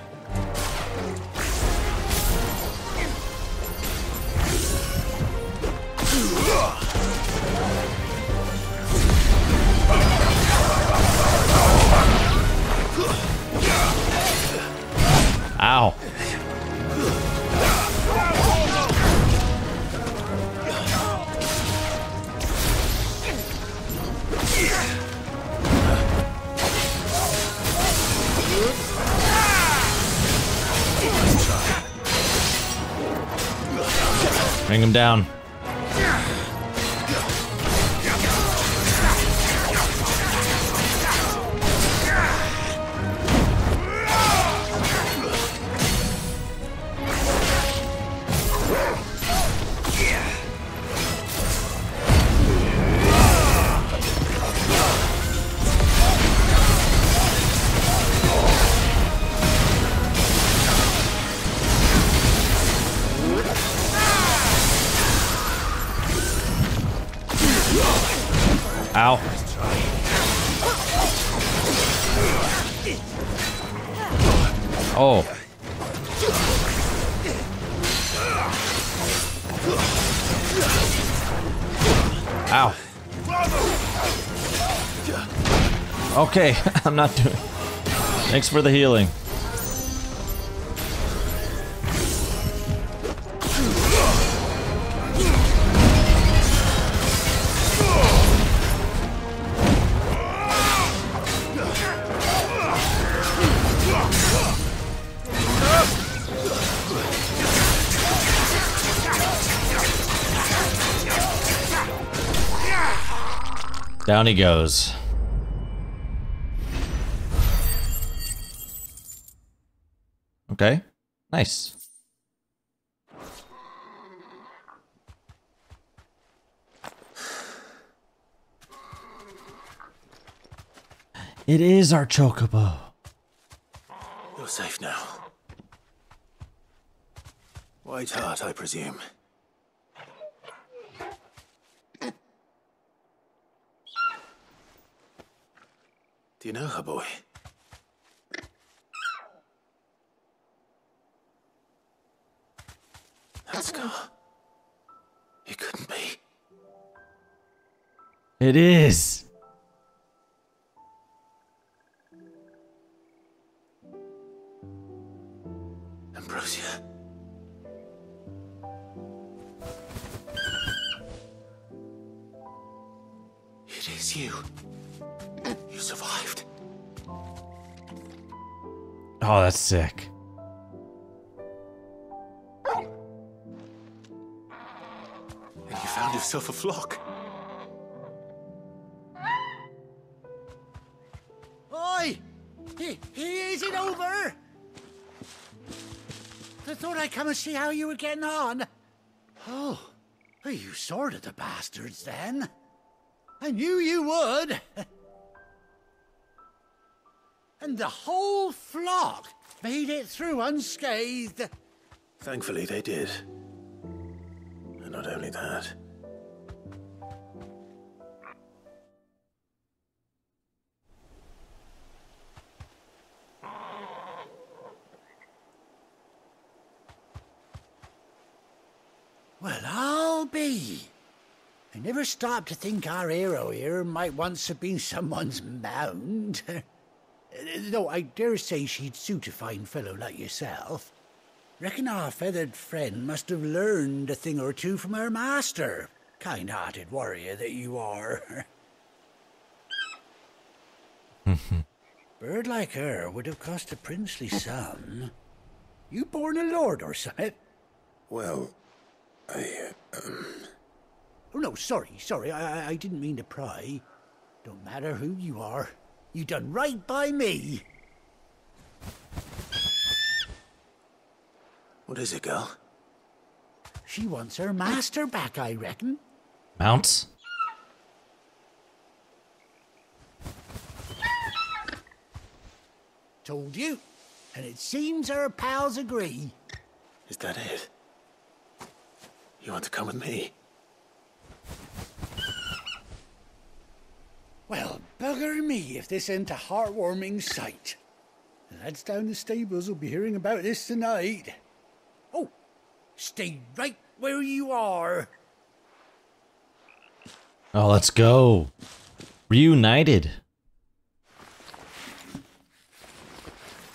Ow. Bring him down. Ow. Oh. Ow. Okay, I'm not doing. Thanks for the healing. Down he goes. Okay, nice. It is our chocobo. You're safe now. White Heart, I presume. Do you know her, boy? That scar. It couldn't be. It is. Ambrosia. It is you. You survived. Oh, that's sick. And you found yourself a flock. Oi! Is it over? I thought I'd come and see how you were getting on. Oh, you sorted the bastards then. I knew you would. And the whole flock made it through unscathed. Thankfully, they did. And not only that. Well, I'll be. I never stopped to think our hero here might once have been someone's mount. Though I dare say she'd suit a fine fellow like yourself. Reckon our feathered friend must have learned a thing or two from her master. Kind-hearted warrior that you are. Bird like her would have cost a princely sum. You born a lord or something? Well, Oh, no, sorry. I didn't mean to pry. Don't matter who you are. You done right by me. What is it, girl? She wants her master back, I reckon. Mounts? Told you. And it seems her pals agree. Is that it? You want to come with me? Well, bugger me if this ain't a heartwarming sight. The lads down the stables will be hearing about this tonight. Oh, stay right where you are. Oh, let's go. Reunited.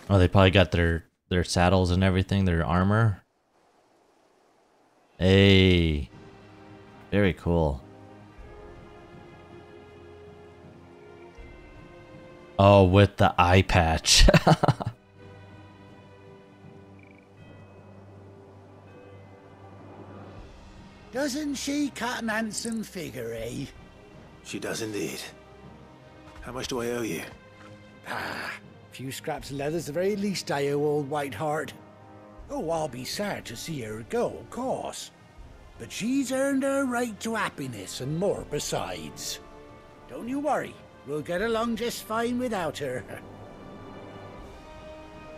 Oh, they probably got their saddles and everything, their armor. Hey. Very cool. Oh, with the eye patch. Doesn't she cut an handsome figure, eh? She does indeed. How much do I owe you? A few scraps of leather's the very least I owe old Whiteheart. Oh, I'll be sad to see her go, of course. But she's earned her right to happiness and more besides. Don't you worry. We'll get along just fine without her.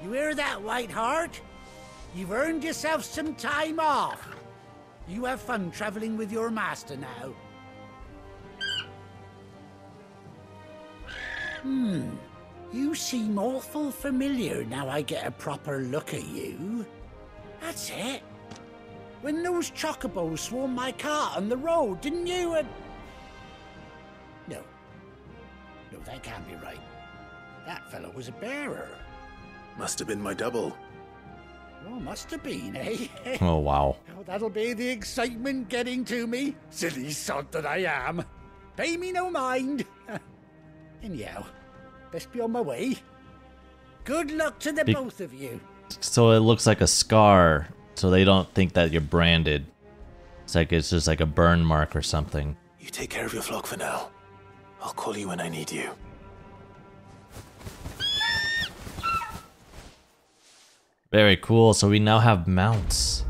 You hear that, Whiteheart? You've earned yourself some time off. You have fun traveling with your master now. You seem awful familiar now I get a proper look at you. That's it. When those chocobos swarmed my cart on the road, didn't you? No, that can't be right. That fellow was a bearer. Must have been my double. Oh, must have been, eh? Oh, wow. Oh, that'll be the excitement getting to me. Silly sod that I am. Pay me no mind. Anyhow, best be on my way. Good luck to the both of you. So it looks like a scar, so they don't think that you're branded. It's just like a burn mark or something. You take care of your flock for now. I'll call you when I need you. Very cool. So we now have mounts.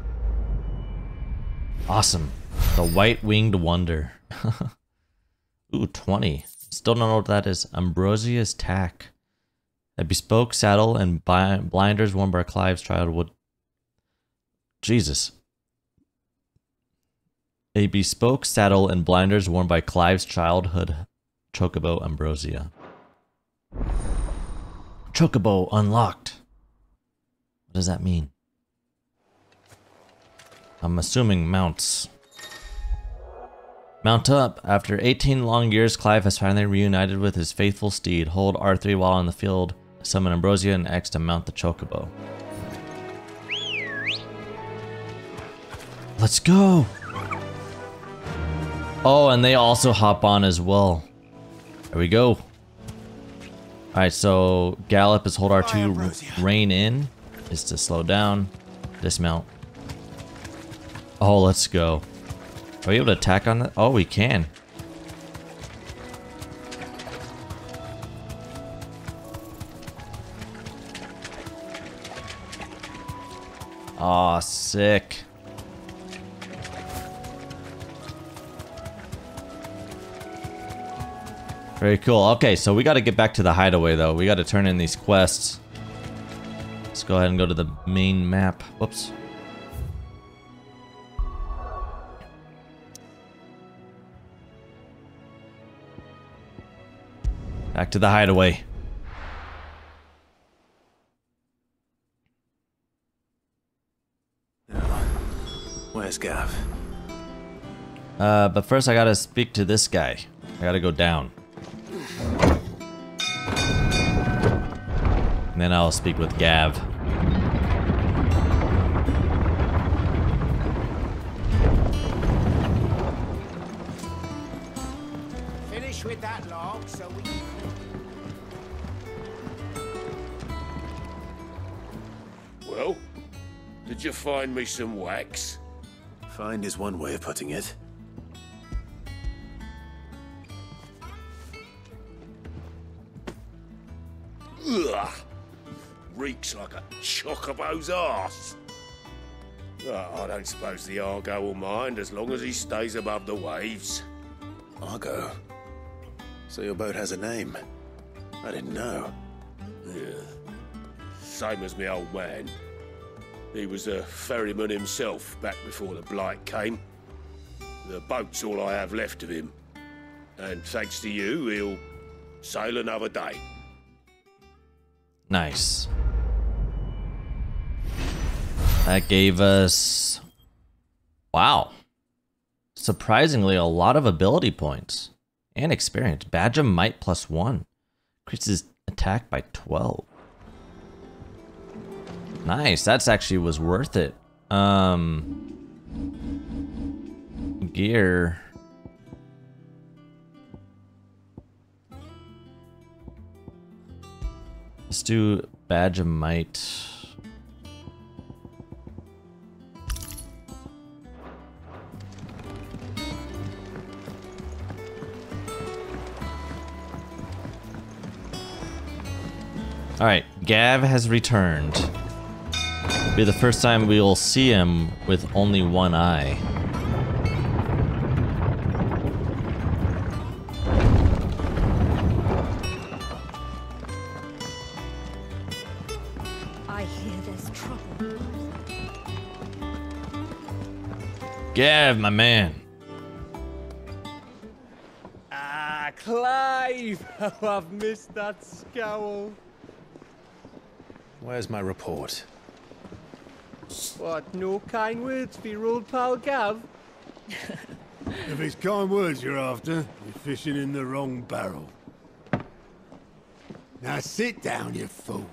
Awesome. The White-Winged Wonder. Ooh, 20. Still don't know what that is. Ambrosia's Tack. A bespoke saddle and blinders worn by Clive's childhood. Jesus. A bespoke saddle and blinders worn by Clive's childhood chocobo Ambrosia. Chocobo unlocked. What does that mean? I'm assuming mounts. Mount up. After 18 long years, Clive has finally reunited with his faithful steed. Hold R3 while on the field. Summon Ambrosia and X to mount the chocobo. Let's go! Oh, and they also hop on as well. There we go. Alright, so gallop is hold R2, rein in is to slow down, dismount. Oh, let's go. Are we able to attack on that? Oh, we can. Aw, sick. Very cool. Okay, so we got to get back to the hideaway, though. We got to turn in these quests. Let's go ahead and go to the main map. Whoops. Back to the hideaway. Where's Gav? But first I gotta speak to this guy. I gotta go down. And then I'll speak with Gav. Finish with that log so we can... Well, did you find me some wax? Find is one way of putting it. Ugh! Reeks like a chocobo's arse. Oh, I don't suppose the Argo will mind as long as he stays above the waves. Argo? So your boat has a name? I didn't know. Yeah. Same as me old man. He was a ferryman himself back before the Blight came. The boat's all I have left of him. And thanks to you, he'll sail another day. Nice. That gave us... Wow. Surprisingly, a lot of ability points. And experience. Badge of Might +1. Increases attack by 12. Nice. That's actually was worth it. Gear. Let's do Badge of Might. Alright, Gav has returned. It'll be the first time we will see him with only one eye. I hear there's trouble. Gav, my man. Ah, Clive! Oh, I've missed that scowl. Where's my report? What, no kind words for your old pal Gav? If it's kind words you're after, you're fishing in the wrong barrel. Now sit down, you fool.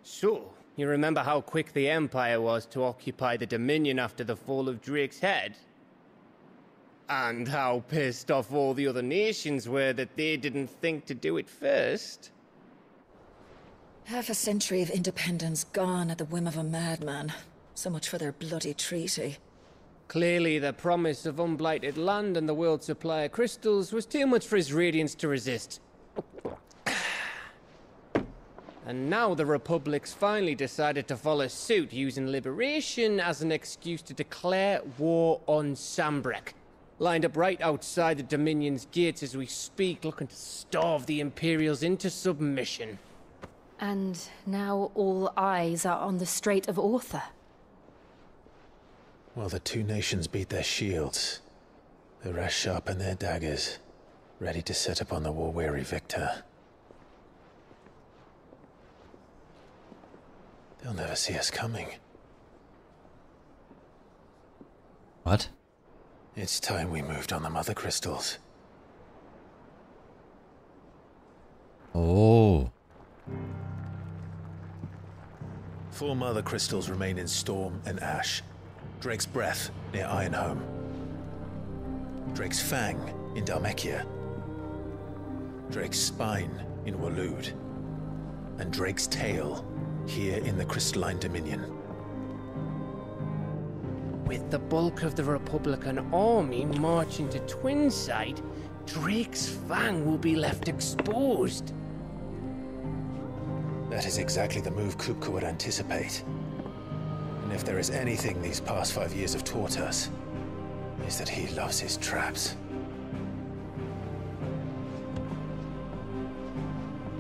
So, you remember how quick the Empire was to occupy the Dominion after the fall of Drake's Head? And how pissed off all the other nations were that they didn't think to do it first? Half a century of independence gone at the whim of a madman. So much for their bloody treaty. Clearly, the promise of unblighted land and the world's supply of crystals was too much for his radiance to resist. And now the Republic's finally decided to follow suit, using liberation as an excuse to declare war on Sanbreque. Lined up right outside the Dominion's gates as we speak, looking to starve the Imperials into submission. And now all eyes are on the Strait of Author. While the two nations beat their shields, the rest sharpen their daggers, ready to set upon the war-weary victor. They'll never see us coming. What? It's time we moved on the Mother Crystals. Oh. 4 Mother Crystals remain in Storm and Ash. Drake's Breath near Ironhome. Drake's Fang in Dhalmekia. Drake's Spine in Waloed. And Drake's Tail here in the Crystalline Dominion. With the bulk of the Republican army marching to Twinside, Drake's Fang will be left exposed. That is exactly the move Kupka would anticipate. And if there is anything these past 5 years have taught us, is that he loves his traps.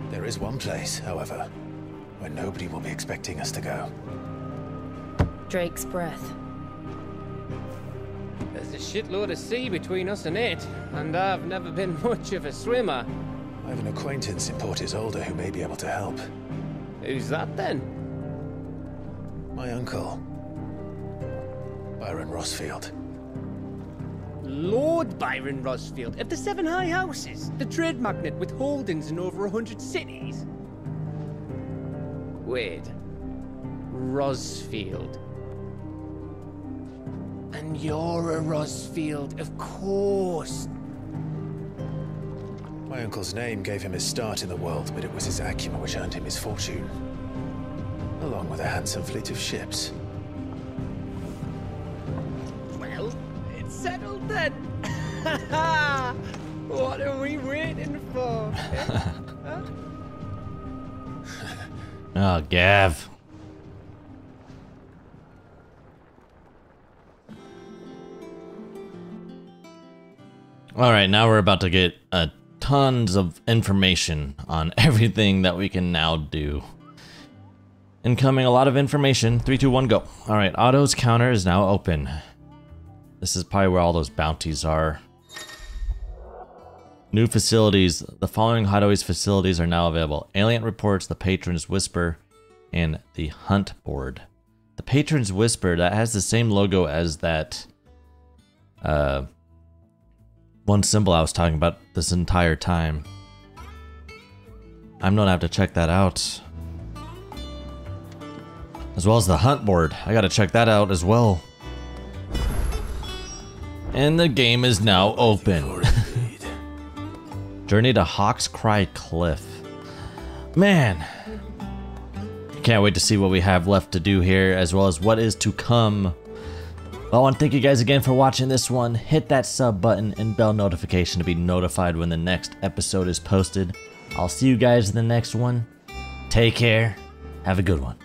There is one place, however, where nobody will be expecting us to go. Drake's Breath. There's a shitload of sea between us and it, and I've never been much of a swimmer. I have an acquaintance in Port Isolde who may be able to help. Who's that then? My uncle, Byron Rosfield. Lord Byron Rosfield of the 7 High Houses, the trade magnate with holdings in over 100 cities. Wait, Rosfield. And you're a Rosfield, of course. My uncle's name gave him his start in the world, but it was his acumen which earned him his fortune, along with a handsome fleet of ships. Well, it's settled then. What are we waiting for? Huh? Oh, Gav. Alright, now we're about to get tons of information on everything that we can now do. Incoming a lot of information. 3, 2, 1, go. Alright, Otto's counter is now open. This is probably where all those bounties are. New facilities. The following Hideaway's facilities are now available. Alien Reports, the Patron's Whisper, and the Hunt Board. The Patron's Whisper, that has the same logo as that one symbol I was talking about this entire time. I'm gonna have to check that out. As well as the Hunt Board. I gotta check that out as well. And the game is now open. Journey to Hawk's Cry Cliff. Man. Can't wait to see what we have left to do here, as well as what is to come. Well, I want to thank you guys again for watching this one. Hit that sub button and bell notification to be notified when the next episode is posted. I'll see you guys in the next one. Take care. Have a good one.